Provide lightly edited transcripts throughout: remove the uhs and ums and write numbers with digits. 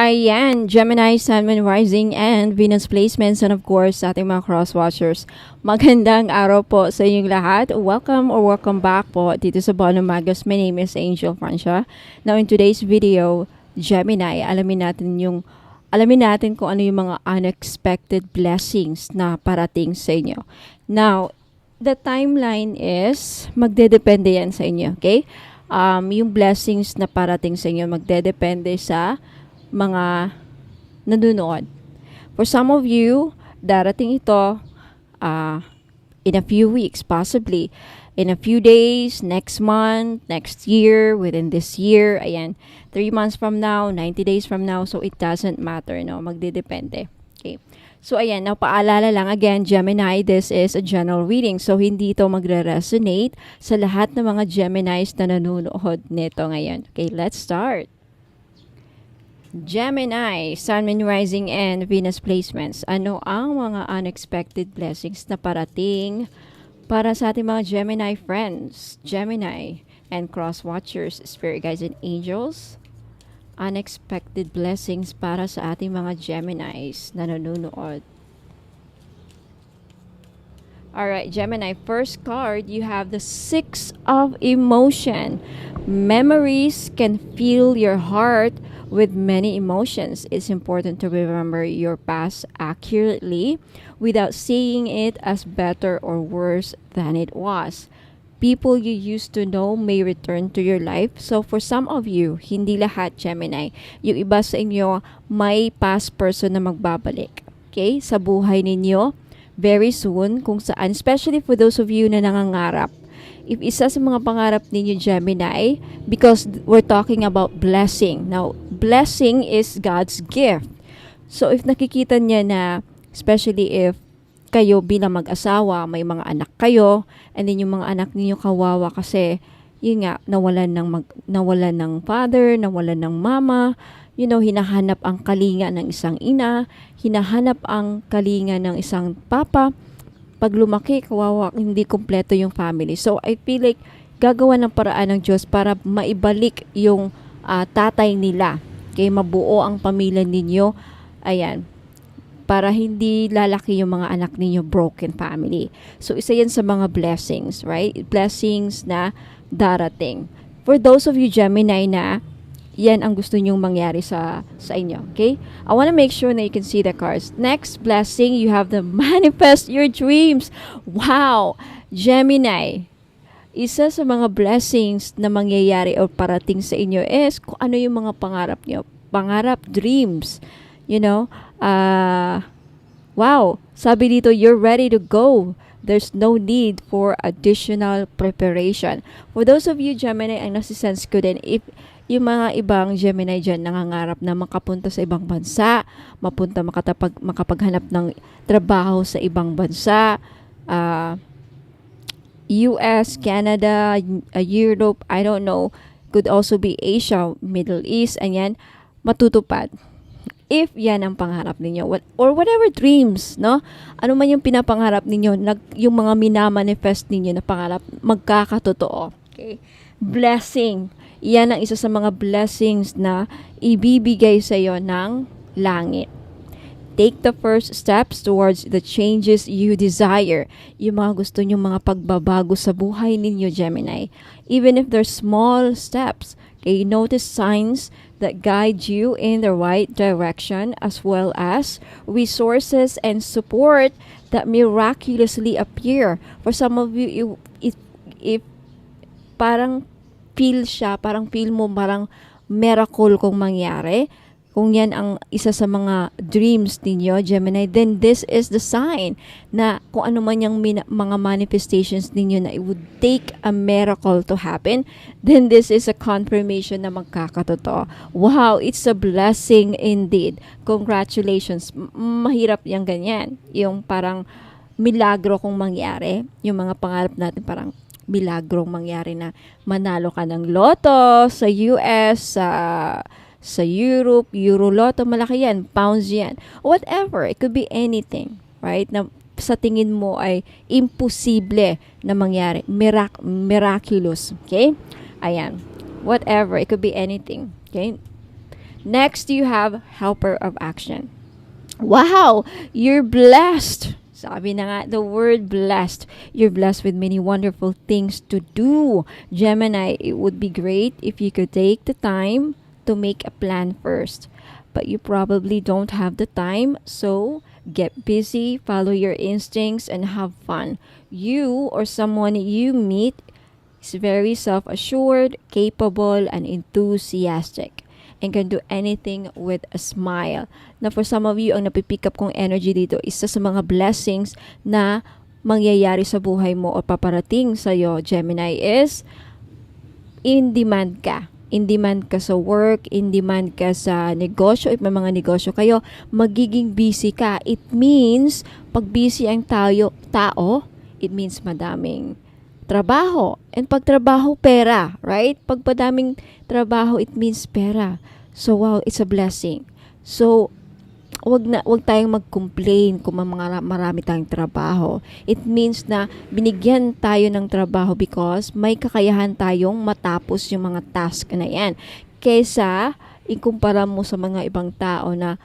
Ayan, Gemini, Sun, Moon, Rising, and Venus placements, and of course, sa ating mga cross-watchers. Magandang araw po sa inyong lahat. Welcome or welcome back po dito sa Bono Magos. My name is Angel Francia. Now, in today's video, Gemini, alamin natin kung ano yung mga unexpected blessings na parating sa inyo. Now, the timeline is, magdedepende yan sa inyo, okay? Yung blessings na parating sa inyo, magdedepende sa mga nanonood. For some of you, darating ito in a few weeks, possibly in a few days, next month, next year, within this year, ayan, 3 months from now, 90 days from now, so it doesn't matter, no? Magdedepende. Okay. So, ayan, napaalala lang again, Gemini, this is a general reading. So, hindi ito magre-resonate sa lahat ng mga Geminis na nanonood nito ngayon. Okay, let's start. Gemini, Sun, Moon, Rising, and Venus placements. Ano ang mga unexpected blessings na parating para sa ating mga Gemini friends, Gemini, and cross-watchers, spirit guides, and angels? Unexpected blessings para sa ating mga Geminis na nanonood. Alright, Gemini, first card, you have the Six of Emotion. Memories can fill your heart with many emotions. It's important to remember your past accurately without seeing it as better or worse than it was. People you used to know may return to your life. So for some of you, hindi lahat, Gemini, yung iba sa inyo may past person na magbabalik, okay, sa buhay ninyo very soon, kung saan, especially for those of you na nangangarap. If isa sa mga pangarap ninyo, Gemini, because we're talking about blessing. Now, blessing is God's gift. So, if nakikita niya na, especially if kayo bilang mag-asawa, may mga anak kayo, and then yung mga anak ninyo kawawa kasi, yun nga, nawalan ng father, nawalan ng mama, hinahanap ang kalinga ng isang ina, hinahanap ang kalinga ng isang papa. Pag lumaki, kawawa, hindi kompleto yung family. So, I feel like gagawa ng paraan ng Diyos para maibalik yung tatay nila. Okay, mabuo ang pamilya ninyo. Ayan. Para hindi lalaki yung mga anak ninyo broken family. So, isa yan sa mga blessings, right? Blessings na darating. For those of you, Gemini, na yan ang gusto nyong mangyari sa inyo. Okay? I want to make sure that you can see the cards. Next blessing, you have the manifest your dreams. Wow! Gemini, isa sa mga blessings na mangyayari o parating sa inyo is kung ano yung mga pangarap nyo. Pangarap, dreams. Wow! Sabi dito, you're ready to go. There's no need for additional preparation. For those of you, Gemini, ang nasisense ko din, if yung mga ibang Gemini dyan nangangarap na makapunta sa ibang bansa, makapaghanap ng trabaho sa ibang bansa, US, Canada, Europe, I don't know, could also be Asia, Middle East, and yan, matutupad. If yan ang pangarap ninyo, or whatever dreams, no? Ano man yung pinapangarap ninyo, yung mga minamanifest ninyo na pangarap, magkakatotoo. Okay? Blessing. Yan ang isa sa mga blessings na ibibigay sa iyo ng langit. Take the first steps towards the changes you desire. Yung mga gusto nyo mga pagbabago sa buhay ninyo, Gemini. Even if they're small steps, okay, notice signs that guide you in the right direction, as well as resources and support that miraculously appear. For some of you, if parang parang feel mo parang miracle kung mangyari, kung yan ang isa sa mga dreams ninyo, Gemini, then this is the sign na kung ano man yung mga manifestations ninyo na it would take a miracle to happen, then this is a confirmation na magkakatotoo. Wow, it's a blessing indeed. Congratulations. Mahirap yung ganyan. Yung parang milagro kung mangyari. Yung mga pangarap natin parang milagrong mangyari na manalo ka ng loto sa US, sa Europe, Euro Lotto, malaki yan, pounds yan, whatever, it could be anything, right, na sa tingin mo ay imposible na mangyari, miraculous, okay, ayan, whatever, it could be anything, okay. Next, you have helper of action. Wow, you're blessed. Sabi na nga, the word blessed. You're blessed with many wonderful things to do. Gemini, it would be great if you could take the time to make a plan first. But you probably don't have the time, so get busy, follow your instincts, and have fun. You or someone you meet is very self-assured, capable, and enthusiastic, and can do anything with a smile. Na for some of you, ang napipick up kong energy dito, isa sa mga blessings na mangyayari sa buhay mo o paparating sa'yo, Gemini, is in demand ka. In demand ka sa work, in demand ka sa negosyo. If may mga negosyo kayo, magiging busy ka. It means, pag busy ang tao, it means madaming trabaho. And pag trabaho, pera, right? Pag madaming trabaho, it means pera. So, wow, it's a blessing. So, wag tayong mag-complain kung marami tayong trabaho. It means na binigyan tayo ng trabaho because may kakayahan tayong matapos yung mga task na yan. Kesa, ikumpara mo sa mga ibang tao na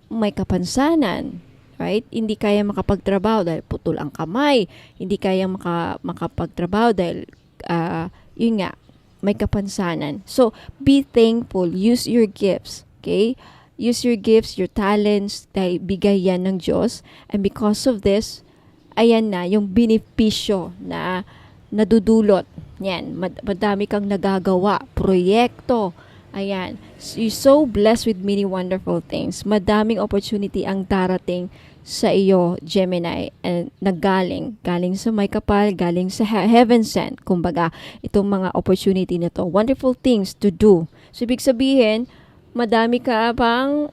may kapansanan, right? Hindi kaya makapagtrabaho dahil putol ang kamay. Hindi kaya makapagtrabaho dahil, yun nga, may kapansanan. So, be thankful. Use your gifts. Okay? Use your gifts, your talents, dahil bigay yan ng Diyos. And because of this, ayan na, yung benepisyo na nadudulot. Yan, madami kang nagagawa. Proyekto. Ayan. So, you're so blessed with many wonderful things. Madaming opportunity ang darating sa iyo, Gemini, and galing sa may kapal, galing sa heaven sent, kumbaga, itong mga opportunity na to, wonderful things to do. So, ibig sabihin, madami pang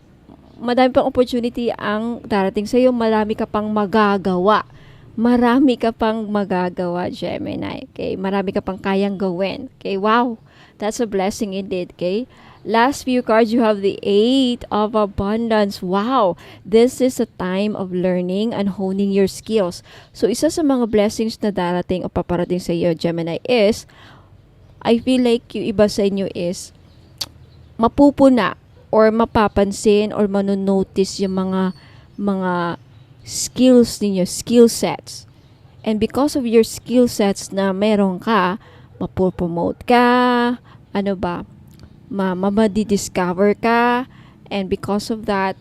opportunity ang darating sa iyo, marami ka pang magagawa. Marami ka pang magagawa, Gemini. Okay? Marami ka pang kayang gawin. Okay? Wow. That's a blessing indeed. Okay? Last few cards, you have the Eight of Abundance. Wow! This is a time of learning and honing your skills. So, isa sa mga blessings na darating o paparating sa iyo, Gemini, is, I feel like yung iba sa inyo is, mapupuna or mapapansin or manonotice yung mga skills ninyo, skill sets. And because of your skill sets na meron ka, mapopromote ka, madidiscover ka, and because of that,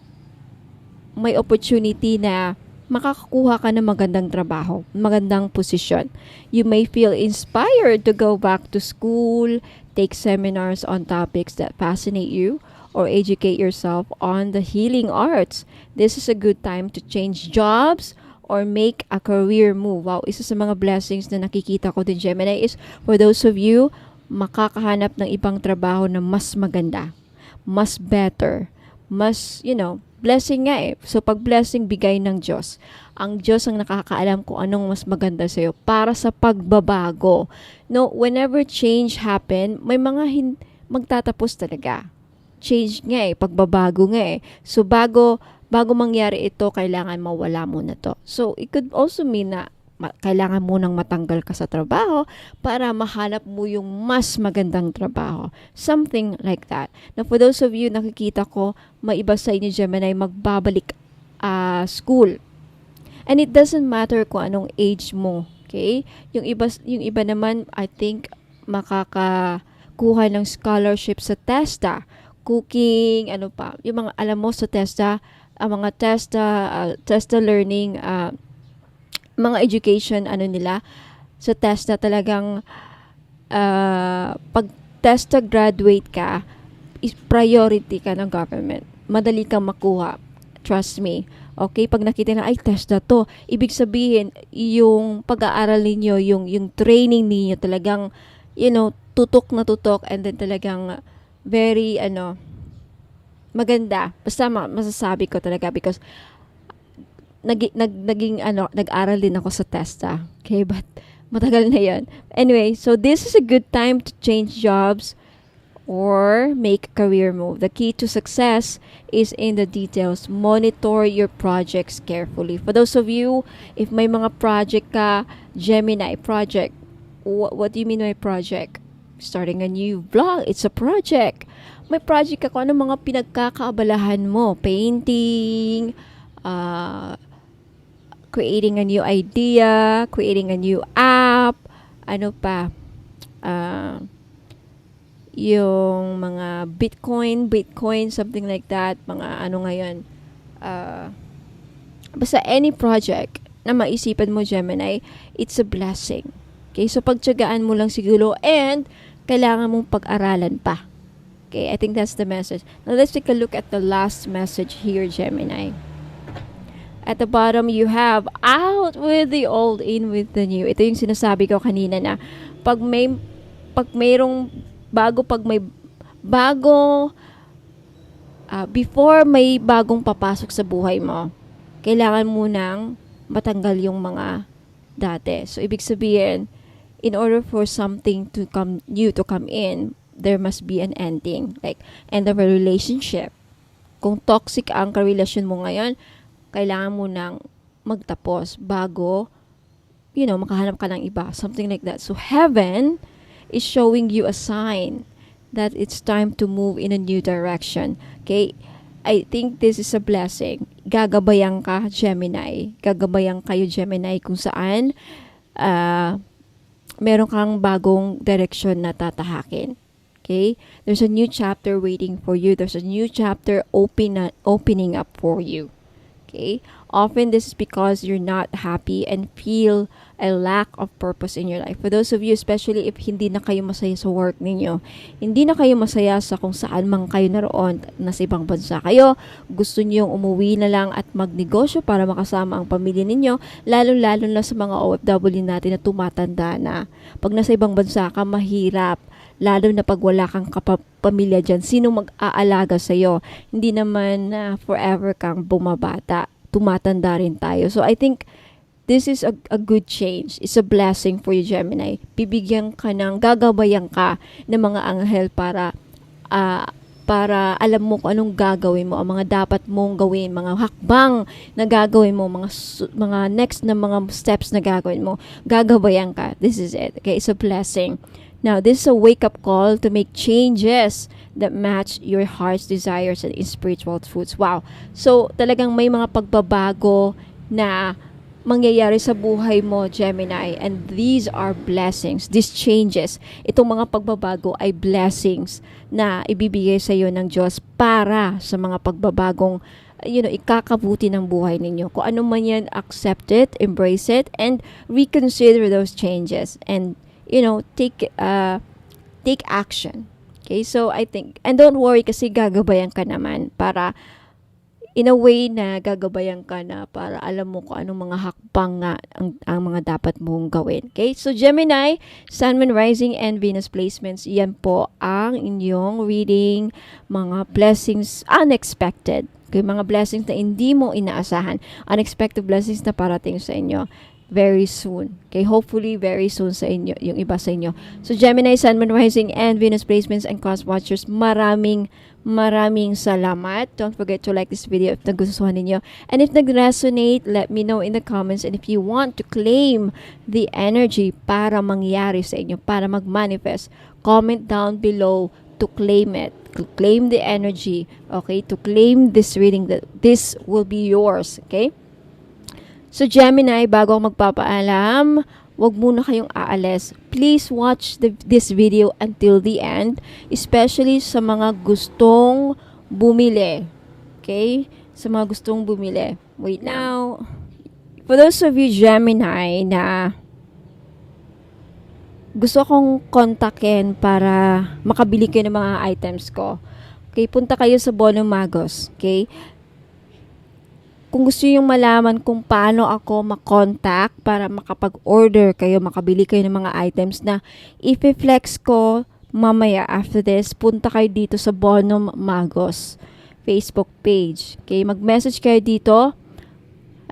may opportunity na makakakuha ka ng magandang trabaho, magandang posisyon. You may feel inspired to go back to school, take seminars on topics that fascinate you, or educate yourself on the healing arts. This is a good time to change jobs or make a career move. Wow, isa sa mga blessings na nakikita ko din, Gemini, is for those of you makakahanap ng ibang trabaho na mas maganda, mas better, mas, blessing nga eh. So, pag blessing, bigay ng Diyos. Ang Diyos ang nakakaalam kung anong mas maganda sa'yo para sa pagbabago. No, whenever change happen, may mga magtatapos talaga. Change nga eh, pagbabago nga eh. So, bago mangyari ito, kailangan mawala muna to. So, it could also mean na kailangan mo nang matanggal ka sa trabaho para mahanap mo yung mas magandang trabaho. Something like that. Now, for those of you, nakikita ko, may iba sa inyo, Gemini, magbabalik school. And it doesn't matter kung anong age mo. Okay? Yung iba naman, I think, makakakuha ng scholarship sa TESDA. Cooking, yung mga, alam mo, sa TESDA, mga TESDA learning, mga education, nila, sa TESDA talagang, pag TESDA graduate ka, is priority ka ng government. Madali kang makuha. Trust me. Okay? Pag nakita na, ay, TESDA to, ibig sabihin, yung pag-aaral ninyo, yung training ninyo, talagang, tutok na tutok, and then talagang, very, maganda. Basta masasabi ko talaga because, nag-aral din ako sa TESDA. Okay, but matagal na yun. Anyway, so this is a good time to change jobs or make a career move. The key to success is in the details. Monitor your projects carefully. For those of you, if may mga project ka, Gemini project, what do you mean by project? starting a new vlog, it's a project. May project ka, kung ano mga pinagkakaabalahan mo, painting, creating a new idea, creating a new app, ano pa, yung mga Bitcoin, something like that, mga ano ngayon, basta any project na maisipan mo, Gemini, it's a blessing. Okay, so pagtiyagaan mo lang siguro, and kailangan mong pag-aralan pa. Okay, I think that's the message. Now, let's take a look at the last message here, Gemini. At the bottom, you have out with the old, in with the new. Ito yung sinasabi ko kanina na pag may before may bagong papasok sa buhay mo, kailangan mo nang matanggal yung mga dati. So, ibig sabihin, in order for something to come new to come in, there must be an ending, like end of a relationship. Kung toxic ang karelasyon mo ngayon, kailangan mo nang magtapos bago, makahanap ka ng iba, something like that. So heaven is showing you a sign that it's time to move in a new direction. Okay, I think this is a blessing. Gagabayan ka, Gemini. Gagabayan kayo, Gemini, kung saan meron kang bagong direction na tatahakin. Okay? There's a new chapter waiting for you. There's a new chapter opening up for you. Okay? Often this is because you're not happy and feel a lack of purpose in your life. For those of you, especially if hindi na kayo masaya sa work ninyo, hindi na kayo masaya sa kung saan man kayo naroon, nasa ibang bansa kayo, gusto niyo umuwi na lang at magnegosyo para makasama ang pamilya ninyo, lalo-lalo na sa mga OFW natin na tumatanda na. Pag nasa ibang bansa ka, mahirap. Lalo na pag wala kang pamilya dyan, sino mag-aalaga sa'yo? Hindi naman forever kang bumabata. Tumatanda rin tayo. So I think this is a good change. It's a blessing for you, Gemini. Gagabayan ka ng mga anghel para alam mo kung anong gagawin mo, ang mga dapat mong gawin, mga hakbang na gagawin mo, mga next na mga steps na gagawin mo. Gagabayan ka. This is it. Okay, it's a blessing. Now, this is a wake-up call to make changes that match your heart's desires and spiritual truths. Wow. So, talagang may mga pagbabago na mangyayari sa buhay mo, Gemini. And these are blessings. These changes. Itong mga pagbabago ay blessings na ibibigay sa iyo ng Diyos para sa mga pagbabagong ikakabuti ng buhay ninyo. Kung ano man yan, accept it, embrace it, and reconsider those changes. And take action. Okay, so I think, and don't worry kasi gagabayan ka naman para, in a way na gagabayan ka na para alam mo kung anong mga hakbang nga ang mga dapat mong gawin. Okay, so Gemini, Sun, Moon, Rising, and Venus placements, yan po ang inyong reading, mga blessings unexpected. Okay, mga blessings na hindi mo inaasahan. Unexpected blessings na parating sa inyo very soon. Okay, hopefully very soon sa inyo, yung iba sa inyo. So Gemini, Sun, Moon, Rising, and Venus placements and cross watchers, maraming salamat. Don't forget to like this video if nagustuhan ninyo. And if nag-resonate, let me know in the comments. And if you want to claim the energy para mangyari sa inyo, para mag-manifest, comment down below to claim it. To claim the energy, okay? To claim this reading, that this will be yours, okay? So Gemini, bago ako magpapaalam, wag muna kayong aalis. Please watch this video until the end, especially sa mga gustong bumili. Okay? Sa mga gustong bumili. Wait now. For those of you Gemini na gusto kong kontakin para makabili kayo ng mga items ko, okay, punta kayo sa Bono Magos. Okay? Kung gusto yung malaman kung paano ako makontak para makapag-order kayo, makabili kayo ng mga items na i-flex ko mamaya after this, punta kayo dito sa Bono Magos Facebook page. Okay, mag-message kayo dito.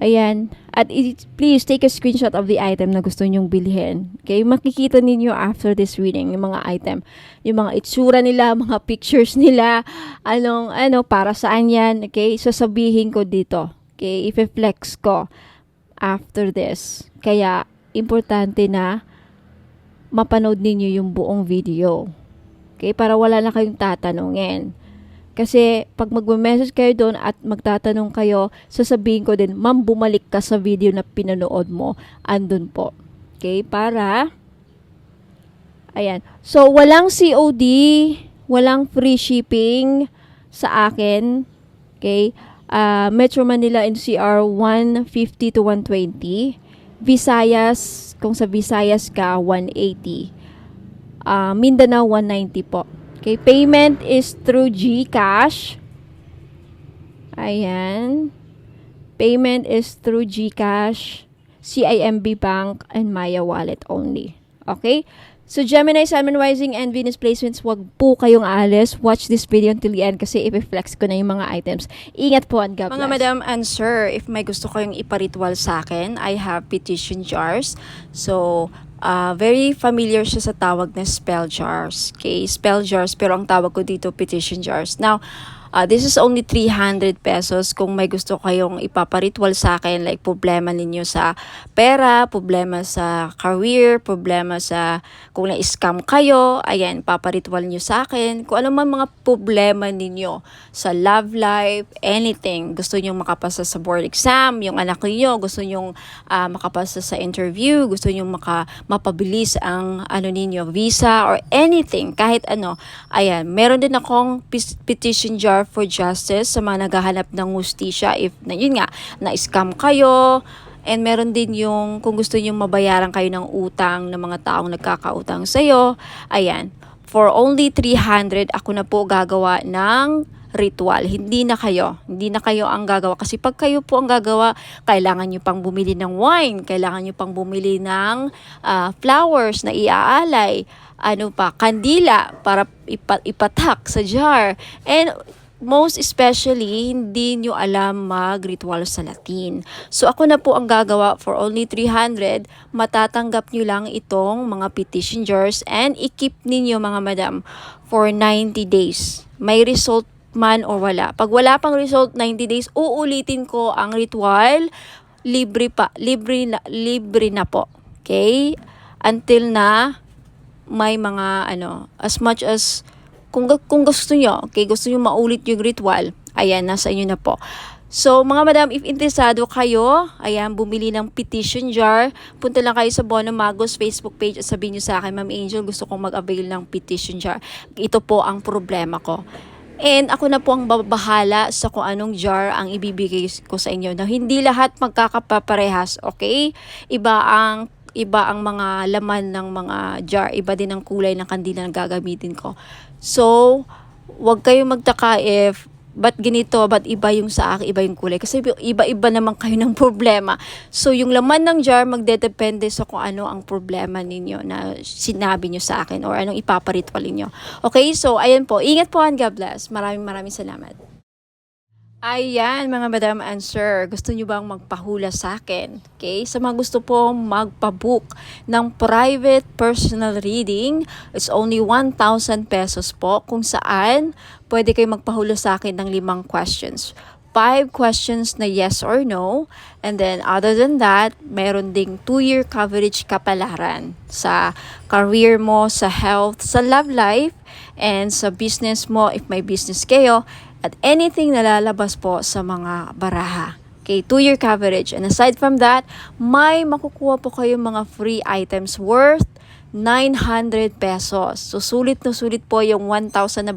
Ayan. At please take a screenshot of the item na gusto nyong bilhin. Okay, makikita ninyo after this reading yung mga item. Yung mga itsura nila, mga pictures nila, para saan yan. Okay, sasabihin ko dito. Okay, i-flex ko after this. Kaya, importante na mapanood ninyo yung buong video. Okay? Para wala na kayong tatanungin. Kasi pag magme-message kayo doon at magtatanong kayo, sasabihin ko din, ma'am, bumalik ka sa video na pinanood mo. Andun po. Okay? Para, ayan. So, walang COD, walang free shipping sa akin. Okay? Metro Manila NCR 150 to 120. Visayas, kung sa Visayas ka, 180. Mindanao, 190 po. Okay, payment is through GCash. Ayan. Payment is through GCash, CIMB Bank, and Maya Wallet only. Okay? So, Gemini, Sun Rising, and Venus placements, wag po kayong aalis. Watch this video until the end kasi i-flex ko na yung mga items. Ingat po and God bless. Mga madam and sir, if may gusto kayong iparitual sa akin, I have petition jars. So, very familiar siya sa tawag na spell jars. Okay, spell jars, pero ang tawag ko dito petition jars. Now, this is only 300 pesos kung may gusto kayong ipaparitual sa akin, like problema ninyo sa pera, problema sa career, problema sa kung na-scam kayo, ayan, paparitual niyo sa akin. Kung ano man mga problema ninyo sa love life, anything, gusto niyo makapasa sa board exam, yung anak niyo gusto niyo makapasa sa interview, gusto niyo mapabilis ang ano ninyo, visa or anything, kahit ano, ayan, meron din akong petition jar for justice sa mga naghahanap ng hustisya if yun nga na-scam kayo, and meron din yung kung gusto niyo mabayaran kayo ng utang ng mga taong nagkakautang sa iyo. Ayan, for only 300 ako na po gagawa ng ritual. Hindi na kayo ang gagawa kasi pag kayo po ang gagawa, kailangan niyo pang bumili ng wine, kailangan niyo pang bumili ng flowers na iaalay, ano pa, kandila para ipatak sa jar, and most especially, hindi nyo alam mag-ritual sa Latin. So, ako na po ang gagawa for only 300. Matatanggap nyo lang itong mga petition jars and i-keep ninyo mga madam for 90 days. May result man or wala. Pag wala pang result, 90 days, uulitin ko ang ritual. Libre na po. Okay? Until na may mga as much as kung gusto nyo, okay, gusto nyo maulit yung ritual, ayan, nasa inyo na po. So, mga madam, if interesado kayo, ayan, bumili ng petition jar, punta lang kayo sa Bono Magos Facebook page at sabihin nyo sa akin, Ma'am Angel, gusto kong mag-avail ng petition jar. Ito po ang problema ko. And ako na po ang babahala sa kung anong jar ang ibibigay ko sa inyo. Na hindi lahat magkakaparehas, okay? Iba ang mga laman ng mga jar, iba din ang kulay ng kandila na gagamitin ko. So, wag kayong magtaka if ba't ganito, ba't iba yung sa akin, iba yung kulay. Kasi iba-iba naman kayo ng problema. So, yung laman ng jar magdedepende sa kung ano ang problema ninyo na sinabi nyo sa akin or anong ipaparitual ninyo. Okay, so ayan po. Ingat po and God bless. Maraming salamat. Ayan, mga madam and sir, gusto nyo bang magpahula sa akin? Okay, sa mga gusto po magpabook ng private personal reading, it's only 1,000 pesos po, kung saan pwede kayo magpahula sa akin ng 5 questions. 5 questions na yes or no, and then other than that, meron ding 2-year coverage kapalaran sa career mo, sa health, sa love life, and sa business mo if may business kayo, at anything na lalabas po sa mga baraha. Okay, 2-year coverage. And aside from that, may makukuha po kayo mga free items worth 900 pesos. So, sulit na sulit po yung 1,000 na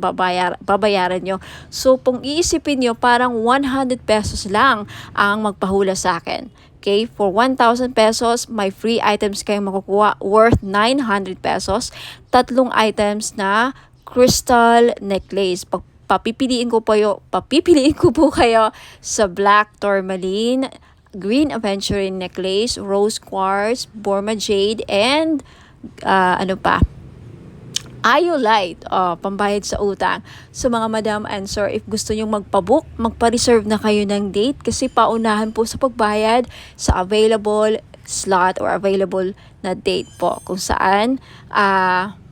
babayaran nyo. So, kung iisipin nyo, parang 100 pesos lang ang magpahula sa akin. Okay, for 1,000 pesos, may free items kayong makukuha worth 900 pesos. 3 items na crystal necklace. Papipiliin ko po kayo sa black tourmaline, green aventurine necklace, rose quartz, Burma jade, and iolite, pambayad sa utang. So mga madam and sir, if gusto nyo magpa-book, magpa-reserve na kayo ng date kasi paunahan po sa pagbayad sa available slot or available na date po kung saan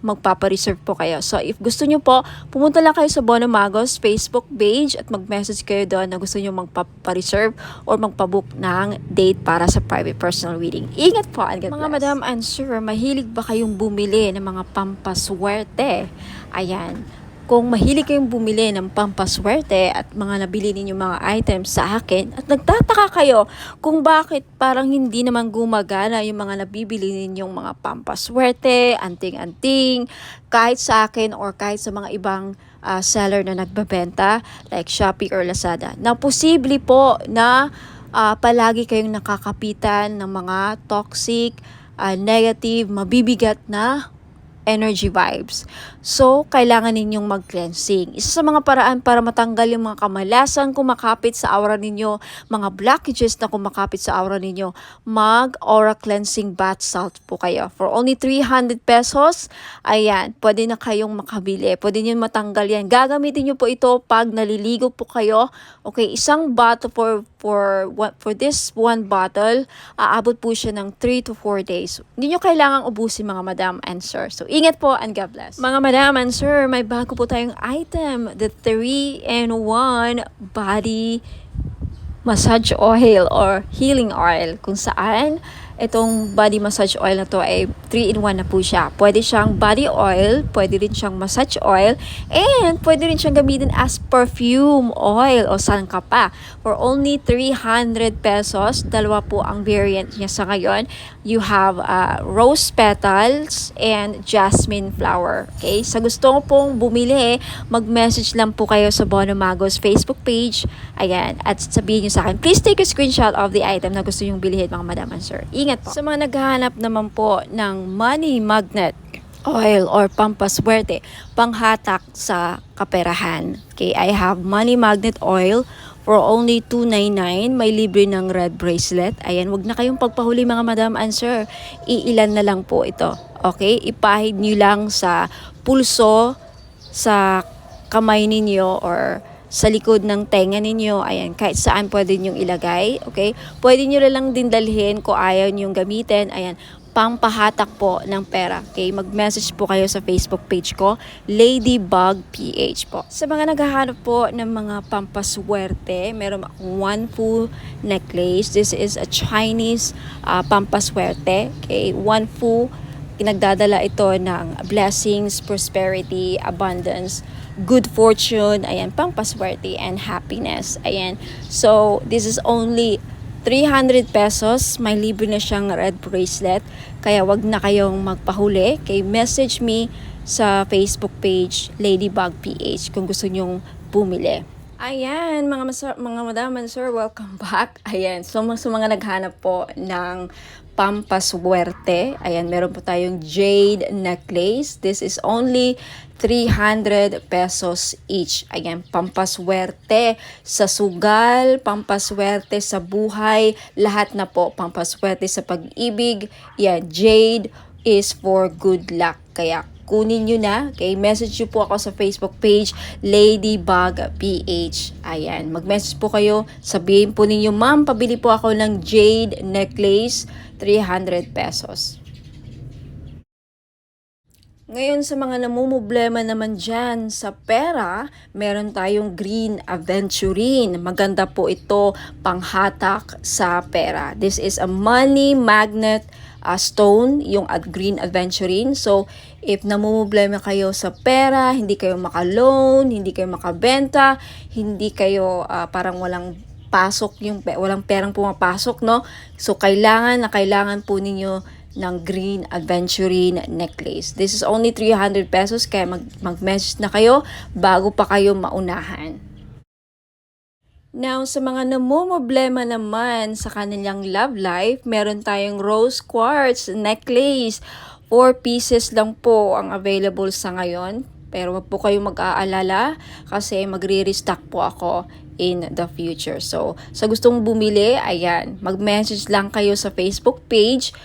magpapareserve po kayo. So, if gusto nyo po, pumunta lang kayo sa Bono Magos Facebook page at mag-message kayo doon na gusto nyo magpapareserve or magpabook ng date para sa private personal reading. Ingat po, and God bless. Mga madam and sir, mahilig ba kayong bumili ng mga pampaswerte? Ayan. Kung mahilig kayong bumili ng pampaswerte at mga nabili ninyong mga items sa akin at nagtataka kayo kung bakit parang hindi naman gumagana yung mga nabibili ninyong mga pampaswerte, anting-anting, kahit sa akin or kahit sa mga ibang seller na nagbebenta like Shopee or Lazada. Na posible po na palagi kayong nakakapitan ng mga toxic, negative, mabibigat na energy vibes. So, kailangan ninyong mag-cleansing. Isa sa mga paraan para matanggal yung mga kamalasan kumakapit sa aura ninyo, mga blockages na kumakapit sa aura ninyo, mag-aura cleansing bath salt po kayo. For only 300 pesos, ayan, pwede na kayong makabili. Pwede nyo matanggal yan. Gagamitin nyo po ito pag naliligo po kayo. Okay, isang bottle for this one bottle, aabot po siya ng 3 to 4 days. Hindi nyo kailangang ubusin mga madam and sir. So, ingat po and God bless. Mga madam and sir, may bago po tayong item, the 3-in-1 body massage oil or healing oil, kung saan itong body massage oil na to ay 3-in-1 na po siya. Pwede siyang body oil, pwede rin siyang massage oil, and pwede rin siyang gamitin as perfume oil o sangka pa. For only 300 pesos, dalawa po ang variant niya sa ngayon. You have rose petals and jasmine flower. Okay? Sa gusto pong bumili, mag-message lang po kayo sa Bono Magos Facebook page. Ayan. At sabihin nyo sa akin, please take a screenshot of the item na gusto nyong bilhin, mga madam and sir. Ingat po. Sa mga naghahanap naman po ng money magnet oil or pampaswerte, panghatak sa kaperahan. Okay, I have money magnet oil for only 299. May libre ng red bracelet. Ayan, wag na kayong pagpahuli mga madam and sir. Iilan na lang po ito. Okay, ipahid nyo lang sa pulso, sa kamay ninyo or sa likod ng tenga ninyo. Ayan, kahit saan pwede nyong ilagay. Okay? Pwede nyo lang din dalhin kung ayaw nyong gamitin. Ayan, pampahatak po ng pera. Okay? Mag-message po kayo sa Facebook page ko, Ladybug PH po. Sa mga naghahanap po ng mga pampaswerte, meron akong Wanfu necklace. This is a Chinese pampaswerte. Okay? Wanfu, nagdadala ito ng blessings, prosperity, abundance, good fortune, ayan, pampaswerte and happiness. Ayan. So, this is only 300 pesos. May libre na siyang red bracelet. Kaya wag na kayong magpahuli. Okay, message me sa Facebook page, Ladybug PH, kung gusto nyong bumili. Ayan, mga madam and sir, welcome back. Ayan, so sa mga naghanap po ng pampaswerte, ayan, meron po tayong jade necklace. This is only 300 pesos each. Ayan, pampaswerte sa sugal, pampaswerte sa buhay, lahat na po, pampaswerte sa pag-ibig. Yan, jade is for good luck. Kaya kunin nyo na. Okay, message nyo po ako sa Facebook page, Ladybug PH. Ayan, mag-message po kayo. Sabihin po ninyo, ma'am, pabili po ako ng jade necklace, 300 pesos. Ngayon sa mga namumblema naman dyan sa pera, meron tayong Green Aventurine. Maganda po ito panghatak sa pera. This is a money magnet stone, yung Green Aventurine. So, if namumblema kayo sa pera, hindi kayo maka-loan, hindi kayo makabenta, hindi kayo parang walang pasok, walang perang pumapasok, no? So, kailangan po ninyo ng Green Aventurine necklace. This is only 300 pesos, kaya mag-message na kayo bago pa kayo maunahan. Now, sa mga namumblema naman sa kanilang love life, meron tayong rose quartz necklace. 4 pieces lang po ang available sa ngayon. Pero wag po kayong mag-aalala kasi magre-restock po ako in the future. So, sa gustong bumili, ayan, mag-message lang kayo sa Facebook page,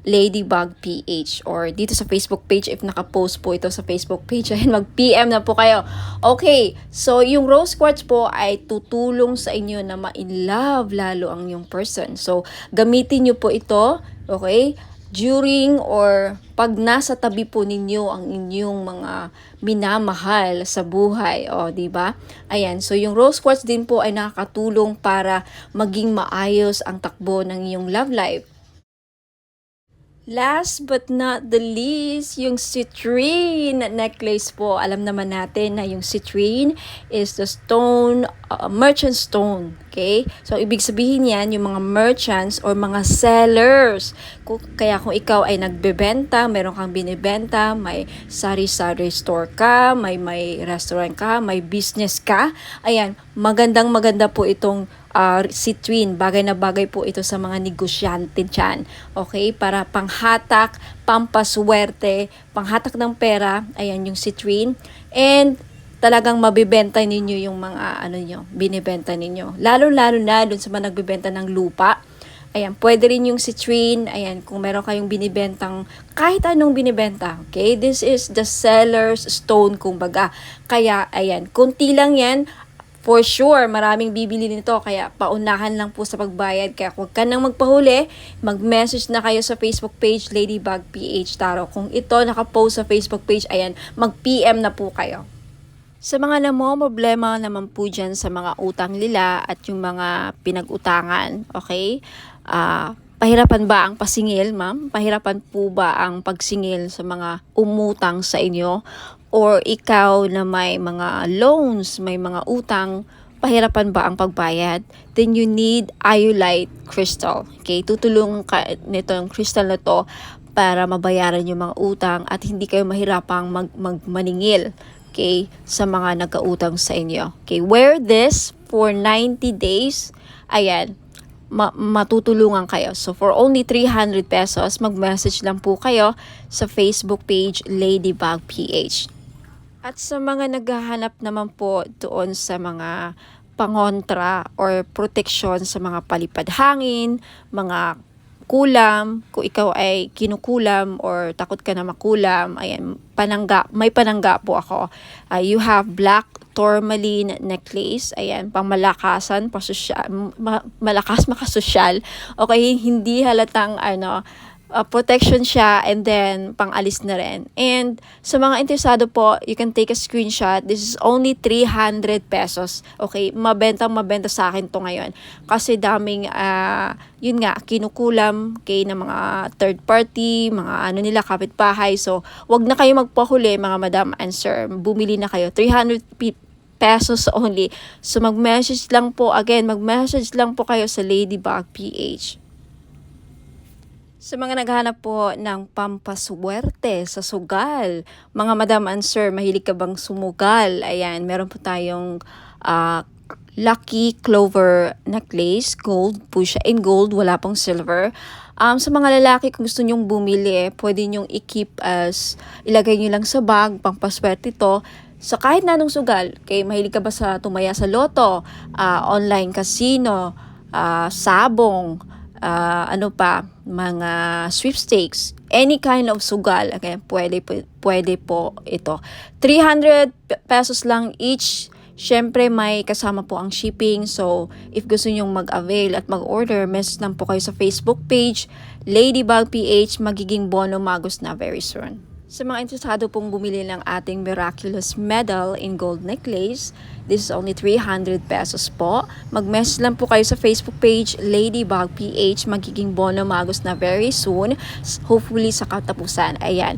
Ladybug PH or dito sa Facebook page if nakapost po ito sa Facebook page. Ayan, mag-PM na po kayo. Okay, so yung rose quartz po ay tutulong sa inyo na ma-in-love lalo ang yung person. So, gamitin nyo po ito, okay, during or pag nasa tabi po ninyo ang inyong mga minamahal sa buhay, o di ba? Ayan, so yung rose quartz din po ay nakakatulong para maging maayos ang takbo ng iyong love life. Last but not the least, yung citrine necklace po. Alam naman natin na yung citrine is the stone, merchant stone. Okay? So, ibig sabihin yan, yung mga merchants or mga sellers. Kaya kung ikaw ay nagbebenta, meron kang binibenta, may sari-sari store ka, may restaurant ka, may business ka, ayan, maganda po itong citrine. Bagay na bagay po ito sa mga negosyante dyan. Okay? Para panghatak, pampaswerte, panghatak ng pera, ayan yung citrine. And talagang mabibenta ninyo yung mga binibenta ninyo. Lalo-lalo na dun sa mga nagbibenta ng lupa. Ayan, pwede rin yung citrine. Ayan, kung meron kayong binibentang kahit anong binibenta. Okay? This is the seller's stone, kumbaga. Kaya, ayan, kunti lang yan. For sure, maraming bibili nito, kaya paunahan lang po sa pagbayad. Kaya huwag ka nang magpahuli, mag-message na kayo sa Facebook page Ladybug PH Tarot. Kung ito nakapost sa Facebook page, ayan, mag-PM na po kayo. Sa mga problema naman po dyan sa mga utang nila at yung mga pinag-utangan, okay? Pahirapan ba ang pasingil, ma'am? Pahirapan po ba ang pagsingil sa mga umutang sa inyo? Or ikaw na may mga loans, may mga utang, pahirapan ba ang pagbayad? Then you need iolite crystal. Okay? Tutulungan ka nito yung crystal na to para mabayaran yung mga utang at hindi kayo mahirapang maningil. Okay? Sa mga nagkautang sa inyo. Okay? Wear this for 90 days. Ayan. Matutulungan kayo. So, for only 300 pesos, mag-message lang po kayo sa Facebook page Ladybug PH. At sa mga naghahanap naman po doon sa mga pangontra or protection sa mga palipad hangin, mga kulam, kung ikaw ay kinukulam or takot ka na makulam, ayan, may panangga po ako. You have black tourmaline necklace, ayan, pangmalakasan, malakas makasosyal, okay, hindi halatang protection siya, and then pang-alis na rin. And sa mga interesado po, you can take a screenshot. This is only 300 pesos. Okay, mabenta sa akin to ngayon. Kasi daming, yun nga, kinukulam kay na mga third party, mga nila, kapitbahay. So, wag na kayo magpahuli, mga madam and sir. Bumili na kayo. 300 pesos only. So, mag-message lang po kayo sa Ladybug PH. Sa mga naghahanap po ng pampaswerte sa sugal, mga madam and sir, mahilig ka bang sumugal? Ayan, meron po tayong lucky clover necklace, gold po siya, in gold, wala pong silver. Sa mga lalaki, kung gusto nyong bumili, pwede nyong i-keep ilagay nyo lang sa bag, pampaswerte ito. So kahit na anong sugal, mahilig ka ba sa tumaya sa loto, online casino, sabong, mga sweepstakes, any kind of sugal, okay, pwede po ito. 300 pesos lang each. Syempre may kasama po ang shipping. So if gusto nyong mag-avail at mag-order, message lang po kayo sa Facebook page Ladybug PH. Magiging bono magos na very soon. Sa mga interesado pong bumili ng ating miraculous medal in gold necklace, this is only 300 pesos po. Mag-message lang po kayo sa Facebook page Ladybug PH. Magiging bono magos na very soon. Hopefully sa katapusan. Ayan.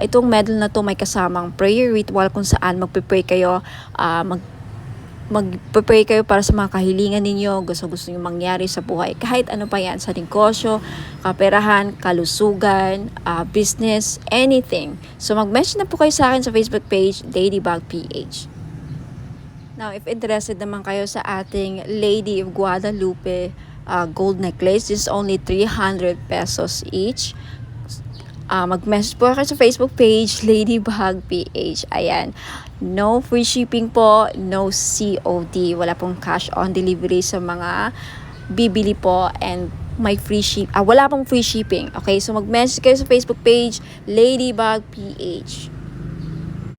Itong medal na to may kasamang prayer ritual kung saan magpe-pray kayo, magpe-pray kayo para sa mga kahilingan ninyo, gusto nyo mangyari sa buhay. Kahit ano pa yan, sa negosyo, kaperahan, kalusugan, business, anything. So mag-message na po kayo sa akin sa Facebook page, Ladybug PH. Now, if interested naman kayo sa ating Lady of Guadalupe gold necklace, this is only 300 pesos each. Mag-message po kayo sa Facebook page, Ladybug PH. Ayan. No free shipping po, no COD. Wala pong cash on delivery sa mga bibili po. And may wala pang free shipping. Okay, so mag-message kayo sa Facebook page, Ladybug PH.